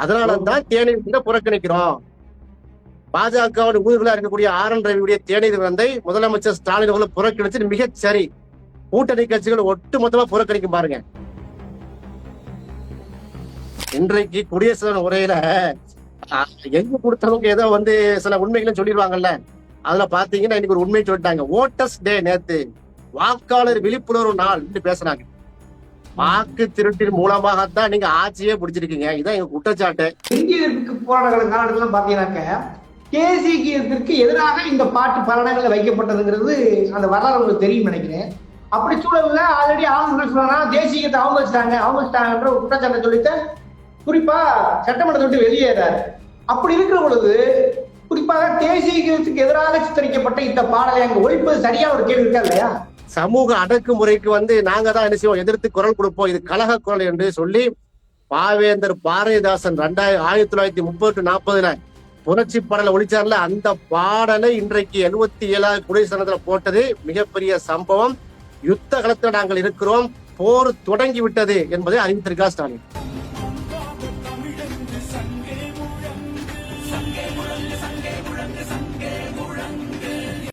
அதனாலதான் தேநீர் புறக்கணிக்கிறோம். பாஜகவோட ஊர்களா இருக்கக்கூடிய RN ரவியுடைய தேநீர் விருந்தை முதலமைச்சர் ஸ்டாலின் அவர்கள் புறக்கணிச்சு மிகச் சரி. கூட்டணி கட்சிகள் ஒட்டுமொத்தமா புறக்கணிக்கும் பாருங்க. இன்றைக்கு குடியரசு தின உரையில எங்க கொடுத்தவங்க ஏதோ சில உண்மைகளும் சொல்லிடுவாங்கல்ல. அதுல பாத்தீங்கன்னா இன்னைக்கு ஒரு உண்மை சொல்லிட்டாங்க. ஓட்டர்ஸ் டே நேத்து வாக்காளர் விழிப்புணர்வு நாள் பேசுறாங்க. வாக்கு திருட்டின் மூலமாகத்தான் நீங்க ஆட்சியே பிடிச்சிருக்கீங்க. இதான் எங்க குற்றச்சாட்டு. போராட்ட காலங்கள்லாம் பாத்தீங்கன்னாக்க தேசியத்திற்கு எதிராக இந்த பாட்டு பல இடங்களில் வைக்கப்பட்டதுங்கிறது அந்த வரலாறு உங்களுக்கு தெரியும் நினைக்கிறேன். அப்படி சூழல்ல ஆல்ரெடி ஆளுநர்கள் சொன்னா தேசியத்தை அவமதிச்சிட்டாங்கன்ற குற்றச்சாட்டை சொல்லிட்டு குறிப்பா சட்டமன்றத்தை விட்டு வெளியேறாரு. அப்படி இருக்கிற பொழுது குறிப்பாக தேசியத்துக்கு எதிராக சித்தரிக்கப்பட்ட இந்த பாடலை அங்க ஒழிப்பது சரியா ஒரு கேள்வி இருக்கா இல்லையா? சமூக அடக்குமுறைக்கு நாங்க தான் என்ன செய்வோம், எதிர்த்து குரல் கொடுப்போம், இது கழக குரல் என்று சொல்லி பாவேந்தர் பாரதிதாசன் 1930-40 புரட்சி பாடலை ஒழிச்சார்ல. அந்த பாடலை இன்றைக்கு 77வது குடியரசு தினத்துல போட்டது மிகப்பெரிய சம்பவம். யுத்த களத்தில் நாங்கள் இருக்கிறோம், போர் தொடங்கி விட்டது என்பதை அறிவித்திருக்கார் ஸ்டாலின்.